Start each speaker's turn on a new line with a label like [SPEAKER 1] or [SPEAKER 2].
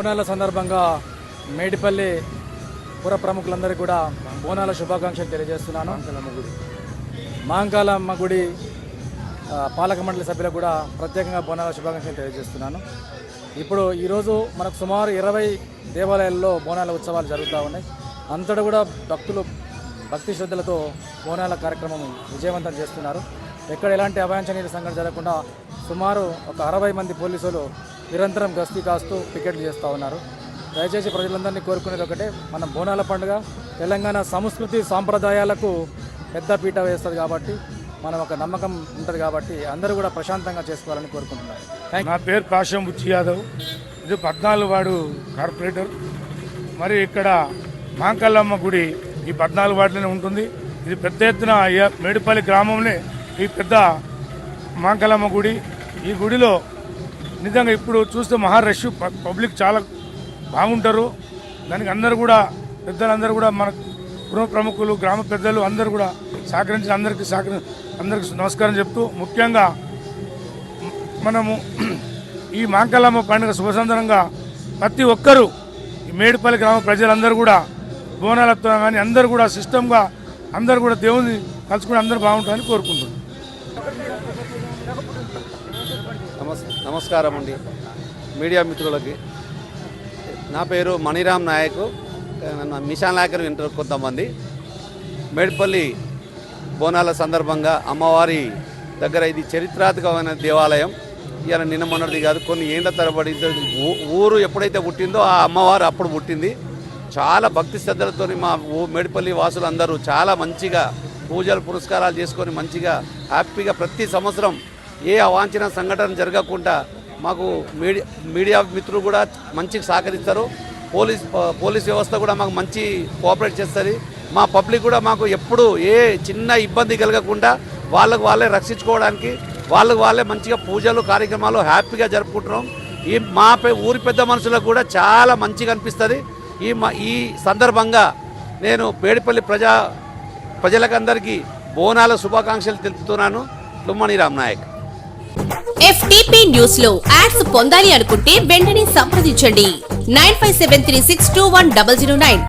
[SPEAKER 1] బోనాల సందర్భంగా మేడిపల్లి పుర ప్రముఖులందరికీ కూడా బోనాల శుభాకాంక్షలు తెలియజేస్తున్నాను. మాంకాలమ్మ గుడి పాలక మండలి సభ్యులకు కూడా ప్రత్యేకంగా బోనాల శుభాకాంక్షలు తెలియజేస్తున్నాను. ఈరోజు మనకు సుమారు 20 దేవాలయాల్లో బోనాల ఉత్సవాలు జరుగుతూ ఉన్నాయి. అంతటా కూడా భక్తులు భక్తి శ్రద్ధలతో బోనాల కార్యక్రమం విజయవంతం చేస్తున్నారు. ఎక్కడ ఎలాంటి అవాంఛనీయ సంఘటన జరగకుండా సుమారు ఒక 60 మంది పోలీసులు నిరంతరం గస్తీ కాస్తూ పికెట్లు చేస్తూ ఉన్నారు. దయచేసి ప్రజలందరినీ కోరుకునేది ఒకటే, మన బోనాల పండుగ తెలంగాణ సంస్కృతి సాంప్రదాయాలకు పెద్ద పీట వేస్తుంది కాబట్టి మనం ఒక నమ్మకం ఉంటుంది కాబట్టి అందరూ కూడా ప్రశాంతంగా చేసుకోవాలని కోరుకుంటున్నారు.
[SPEAKER 2] నా పేరు పాషం బుచ్చి యాదవ్. ఇది 14 వార్డు కార్పొరేటర్. మరి ఇక్కడ మాంకల్లమ్మ గుడి ఈ 14 వార్డులోనే ఉంటుంది. ఇది పెద్ద ఎత్తున మేడిపల్లి గ్రామంలో ఈ పెద్ద మాంకల్లమ్మ గుడి. ఈ గుడిలో నిజంగా ఇప్పుడు చూస్తే మహా రష్, పబ్లిక్ చాలా బాగుంటారు. దానికి అందరూ కూడా పెద్దలందరూ కూడా మన పుర ప్రముఖులు గ్రామ పెద్దలు అందరూ కూడా సహకరించి అందరికీ నమస్కారం చెప్తూ, ముఖ్యంగా మనము ఈ మాంకల్లమ్మ పండుగ శుభసందరంగా ప్రతి ఒక్కరూ ఈ మేడిపల్లి గ్రామ ప్రజలందరూ కూడా బోనాలతో కానీ అందరూ కూడా సిస్టమ్గా అందరూ కూడా దేవుని కలుసుకుని అందరూ బాగుంటారని కోరుకుంటున్నాం.
[SPEAKER 3] నమస్కారం అండి మీడియా మిత్రులకి. నా పేరు మణిరామ్ నాయక్. మిషన్ నాయకులు వింటారు కొంతమంది. మేడిపల్లి బోనాల సందర్భంగా అమ్మవారి దగ్గర ఇది చరిత్రాత్మకమైన దేవాలయం. ఇవాళ నిన్న మొన్నటిది కాదు, కొన్ని ఏళ్ల తరబడి ఊరు ఎప్పుడైతే పుట్టిందో ఆ అమ్మవారు అప్పుడు పుట్టింది. చాలా భక్తి శ్రద్ధలతో మా మేడిపల్లి వాసులు అందరూ చాలా మంచిగా పూజలు పురస్కారాలు చేసుకొని మంచిగా హ్యాపీగా ప్రతి సంవత్సరం ఏ అవాంఛన సంఘటన జరగకుండా మాకు మీడియా మిత్రులు కూడా మంచిగా సహకరిస్తారు. పోలీస్ వ్యవస్థ కూడా మాకు మంచి కోఆపరేట్ చేస్తుంది. మా పబ్లిక్ కూడా మాకు ఎప్పుడు ఏ చిన్న ఇబ్బంది కలగకుండా వాళ్ళకు వాళ్ళే రక్షించుకోవడానికి వాళ్ళే మంచిగా పూజలు కార్యక్రమాలు హ్యాపీగా జరుపుకుంటున్నాం. మా ఊరి పెద్ద మనుషులకు కూడా చాలా మంచిగా అనిపిస్తుంది. ఈ సందర్భంగా నేను మేడిపల్లి ప్రజలకందరికీ బోనాల శుభాకాంక్షలు తెలుపుతున్నాను. లుమ్మని రామ్ నాయక్.
[SPEAKER 4] FTP న్యూస్ లో యాడ్స్ పొందాలి అనుకుంటే వెంటనే సంప్రదించండి 9573621009.